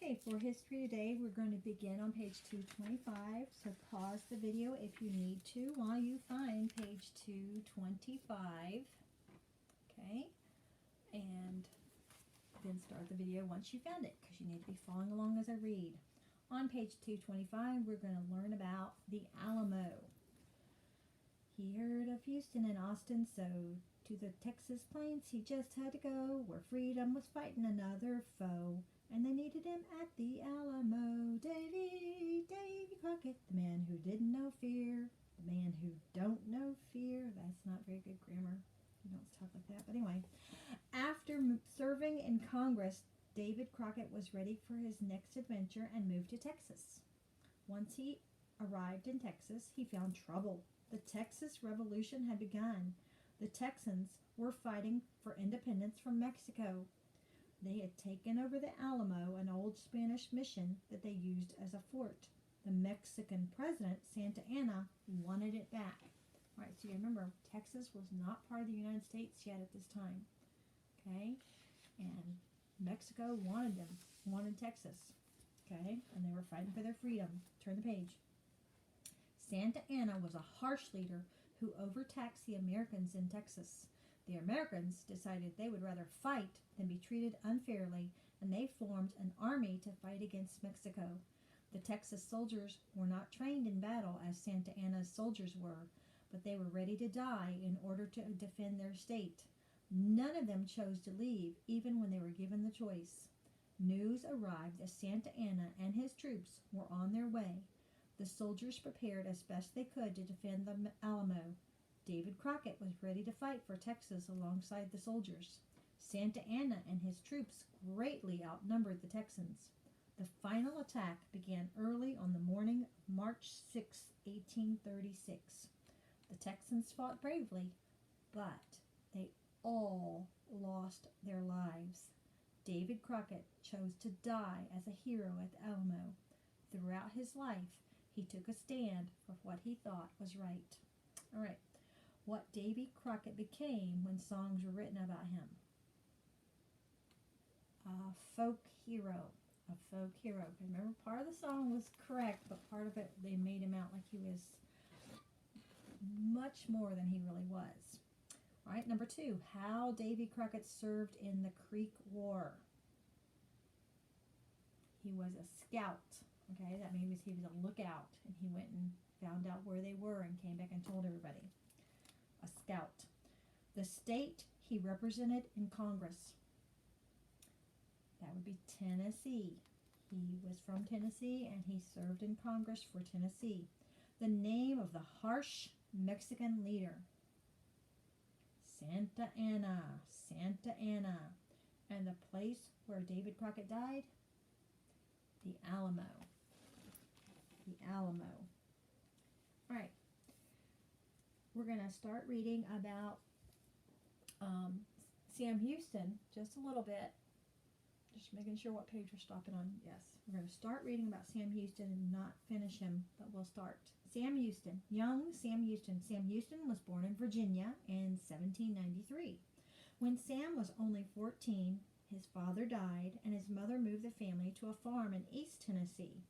Okay, for history today, we're going to begin on page 225. So pause the video if you need to while you find page 225. Okay, and then start the video once you found it, because you need to be following along as I read. On page 225, we're going to learn about the Alamo. He heard of Houston and Austin, so to the Texas plains he just had to go, where freedom was fighting another foe. And they needed him at the Alamo. Davy Crockett, the man who didn't know fear, the man who don't know fear. That's not very good grammar. You don't talk like that. But anyway, after serving in Congress, David Crockett was ready for his next adventure and moved to Texas. Once he arrived in Texas, he found trouble. The Texas Revolution had begun. The Texans were fighting for independence from Mexico. They had taken over the Alamo, an old Spanish mission that they used as a fort. The Mexican president, Santa Anna, wanted it back. All right, so you remember, Texas was not part of the United States yet at this time. Okay, and Mexico wanted Texas. Okay, and they were fighting for their freedom. Turn the page. Santa Anna was a harsh leader who overtaxed the Americans in Texas. The Americans decided they would rather fight than be treated unfairly, and they formed an army to fight against Mexico. The Texas soldiers were not trained in battle as Santa Anna's soldiers were, but they were ready to die in order to defend their state. None of them chose to leave, even when they were given the choice. News arrived that Santa Anna and his troops were on their way. The soldiers prepared as best they could to defend the Alamo. David Crockett was ready to fight for Texas alongside the soldiers. Santa Anna and his troops greatly outnumbered the Texans. The final attack began early on the morning of March 6, 1836. The Texans fought bravely, but they all lost their lives. David Crockett chose to die as a hero at the Alamo. Throughout his life, he took a stand for what he thought was right. All right, what Davy Crockett became when songs were written about him. A folk hero. A folk hero. Remember, part of the song was correct, but part of it, they made him out like he was much more than he really was. All right, number 2, how Davy Crockett served in the Creek War. He was a scout. Okay, that means he was a lookout, and he went and found out where they were and came back and told everybody. A scout. The state he represented in Congress. That would be Tennessee. He was from Tennessee, and he served in Congress for Tennessee. The name of the harsh Mexican leader. Santa Anna. Santa Anna. And the place where David Crockett died? The Alamo. The Alamo. All right. We're going to start reading about Sam Houston just a little bit. Just making sure what page we're stopping on. Yes. We're going to start reading about Sam Houston and not finish him, but we'll start. Sam Houston. Young Sam Houston. Sam Houston was born in Virginia in 1793. When Sam was only 14, his father died, and his mother moved the family to a farm in East Tennessee.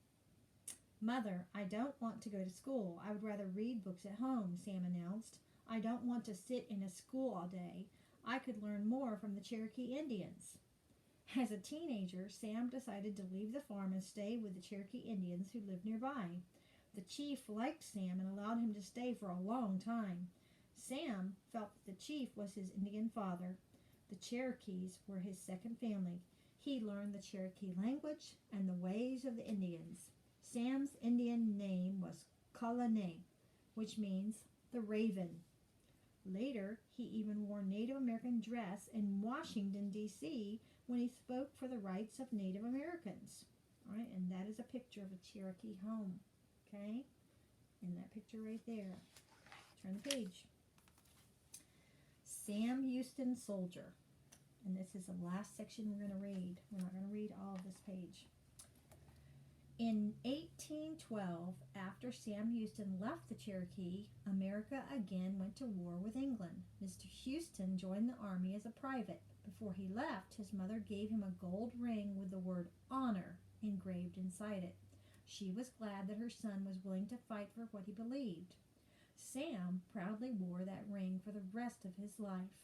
"Mother, I don't want to go to school. I would rather read books at home," Sam announced. "I don't want to sit in a school all day. I could learn more from the Cherokee Indians." As a teenager, Sam decided to leave the farm and stay with the Cherokee Indians who lived nearby. The chief liked Sam and allowed him to stay for a long time. Sam felt that the chief was his Indian father. The Cherokees were his second family. He learned the Cherokee language and the ways of the Indians. Sam's Indian name was Kalane, which means the raven. Later, he even wore Native American dress in Washington, D.C. when he spoke for the rights of Native Americans. All right, and that is a picture of a Cherokee home. Okay? In that picture right there. Turn the page. Sam Houston, soldier. And this is the last section we're going to read. We're not going to read all of this page. In 1812, after Sam Houston left the Cherokee, America again went to war with England. Mr. Houston joined the army as a private. Before he left, his mother gave him a gold ring with the word honor engraved inside it. She was glad that her son was willing to fight for what he believed. Sam proudly wore that ring for the rest of his life.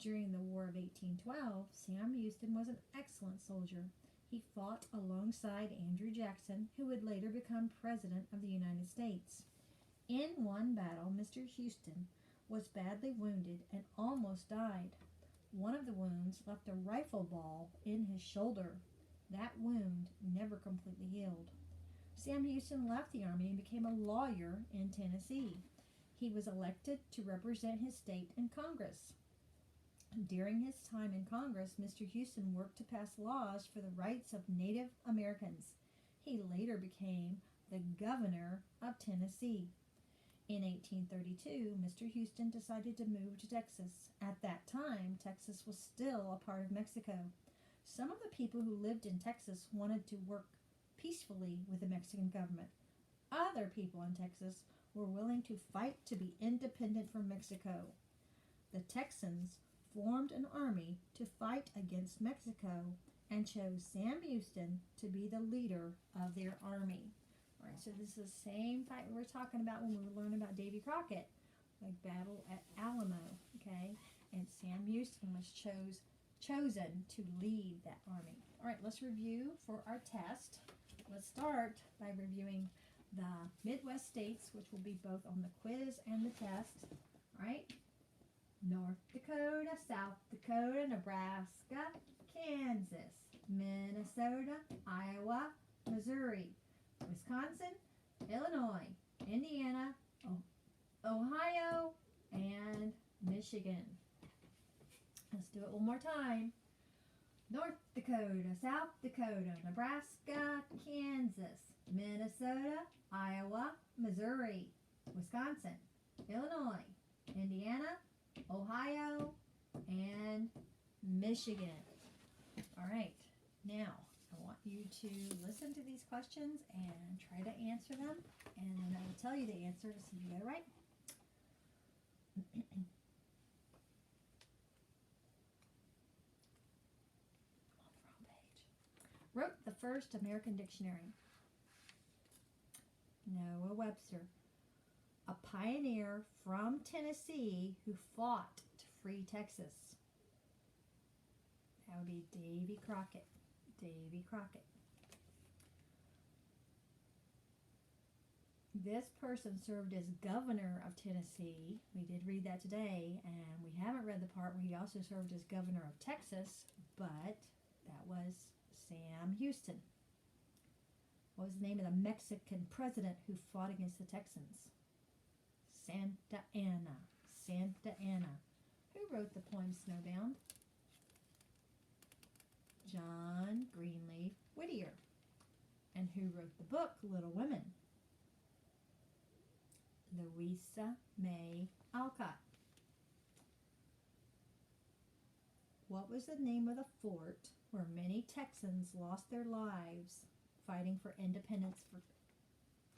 During the War of 1812, Sam Houston was an excellent soldier. He fought alongside Andrew Jackson, who would later become President of the United States. In one battle, Mr. Houston was badly wounded and almost died. One of the wounds left a rifle ball in his shoulder. That wound never completely healed. Sam Houston left the Army and became a lawyer in Tennessee. He was elected to represent his state in Congress. During his time in Congress, Mr. Houston worked to pass laws for the rights of Native Americans. He later became the governor of Tennessee. In 1832, Mr. Houston decided to move to Texas. At that time, Texas was still a part of Mexico. Some of the people who lived in Texas wanted to work peacefully with the Mexican government. Other people in Texas were willing to fight to be independent from Mexico. The Texans formed an army to fight against Mexico and chose Sam Houston to be the leader of their army. All right, so this is the same fight we were talking about when we were learning about Davy Crockett, like battle at Alamo, okay? And Sam Houston was chosen to lead that army. All right, let's review for our test. Let's start by reviewing the Midwest states, which will be both on the quiz and the test. All right, North Dakota, South Dakota, Nebraska, Kansas, Minnesota, Iowa, Missouri, Wisconsin, Illinois, Indiana, Ohio, and Michigan. Let's do it one more time. North Dakota, South Dakota, Nebraska, Kansas, Minnesota, Iowa, Missouri, Wisconsin, Illinois, Indiana, Ohio, and Michigan. All right, now I want you to listen to these questions and try to answer them, and then I will tell you the answer to see if you got it right. Wrote the first American dictionary? Noah Webster, a pioneer from Tennessee who fought to free Texas. That would be Davy Crockett. Davy Crockett. This person served as governor of Tennessee. We did read that today, and we haven't read the part where he also served as governor of Texas, but that was Sam Houston. What was the name of the Mexican president who fought against the Texans? Santa Anna. Santa Anna. Who wrote the poem Snowbound? John Greenleaf Whittier. And who wrote the book Little Women? Louisa May Alcott. What was the name of the fort where many Texans lost their lives fighting for independence for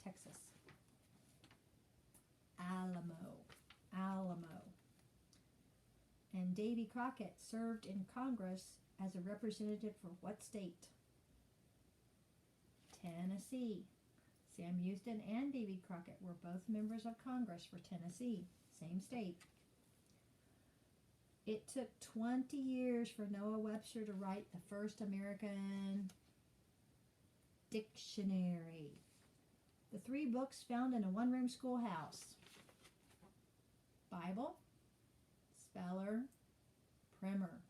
Texas? Alamo. Alamo. And Davy Crockett served in Congress as a representative for what state? Tennessee. Sam Houston and Davy Crockett were both members of Congress for Tennessee, same state. It took 20 years for Noah Webster to write the first American dictionary. The 3 books found in a one-room schoolhouse: Bible, Speller, Primer.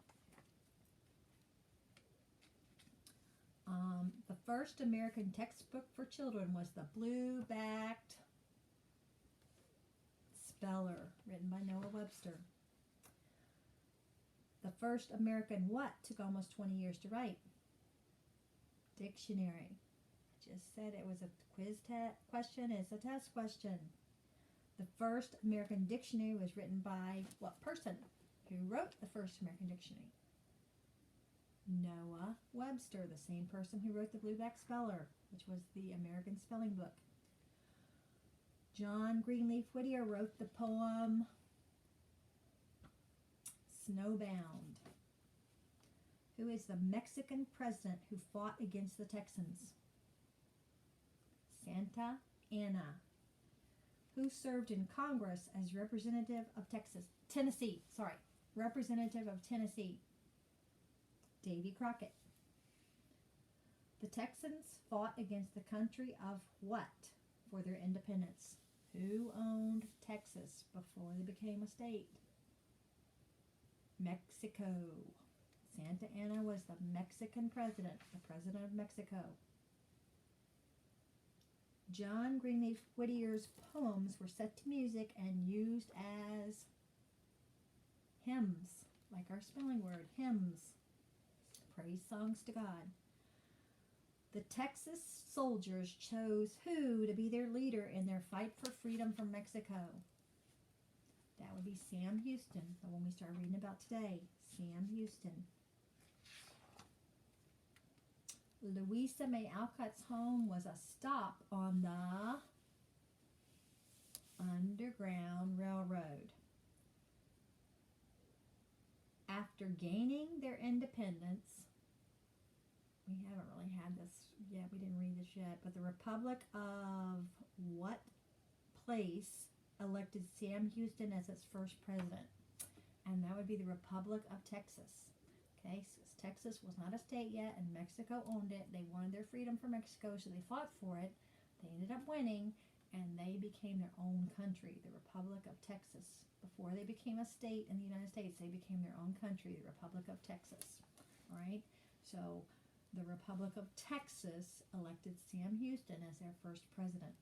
The first American textbook for children was the Blue-Backed Speller, written by Noah Webster. The first American what took almost 20 years to write? Dictionary. I just said it was a quiz question. It's a test question. The first American dictionary was written by what person? Who wrote the first American dictionary? Noah Webster, the same person who wrote the Blueback Speller, which was the American spelling book. John Greenleaf Whittier wrote the poem Snowbound. Who is the Mexican president who fought against the Texans? Santa Anna. Who served in Congress as representative of Tennessee? Representative of Tennessee. Davy Crockett. The Texans fought against the country of what for their independence? Who owned Texas before they became a state? Mexico. Santa Anna was the Mexican president, the president of Mexico. John Greenleaf Whittier's poems were set to music and used as hymns, like our spelling word, hymns, praise songs to God. The Texas soldiers chose who to be their leader in their fight for freedom from Mexico? That would be Sam Houston, the one we started reading about today. Sam Houston. Louisa May Alcott's home was a stop on the Underground Railroad. After gaining their independence, we haven't really had this yet, we didn't read this yet, but the Republic of what place elected Sam Houston as its first president? And that would be the Republic of Texas. Okay, so Texas was not a state yet, and Mexico owned it. They wanted their freedom from Mexico, so they fought for it. They ended up winning, and they became their own country, the Republic of Texas. Before they became a state in the United States, they became their own country, the Republic of Texas. All right, so the Republic of Texas elected Sam Houston as their first president.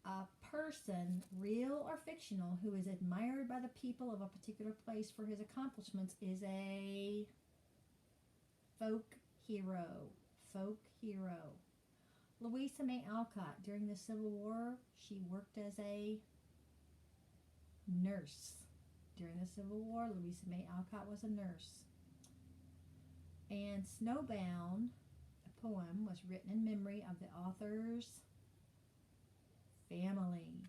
A person, real or fictional, who is admired by the people of a particular place for his accomplishments is a folk hero. Folk hero. Louisa May Alcott, during the Civil War, she worked as a nurse. During the Civil War, Louisa May Alcott was a nurse. And Snowbound, a poem, was written in memory of the author's family.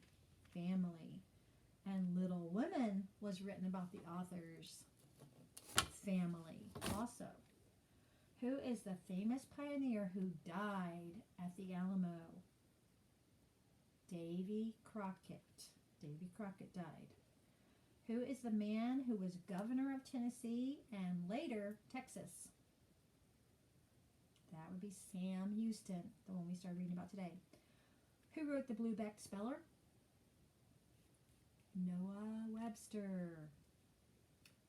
And Little Women was written about the author's family also. Who is the famous pioneer who died at the Alamo? Davy Crockett. Davy Crockett died. Who is the man who was governor of Tennessee and later Texas? That would be Sam Houston, the one we started reading about today. Who wrote the Blue-Backed Speller? Noah Webster.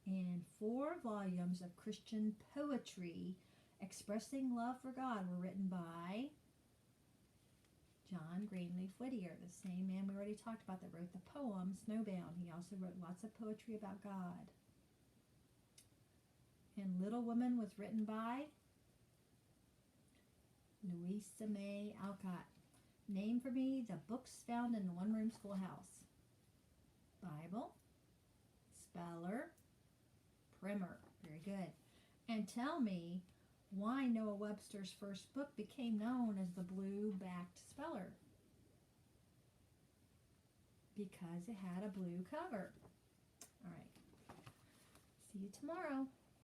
And 4 volumes of Christian poetry expressing love for God were written by John Greenleaf Whittier, the same man we already talked about that wrote the poem Snowbound. He also wrote lots of poetry about God. And Little Women was written by Louisa May Alcott. Name for me the books found in the one-room schoolhouse. Bible, speller, primer. Very good. And tell me why Noah Webster's first book became known as the Blue-Backed Speller. Because it had a blue cover. All right. See you tomorrow.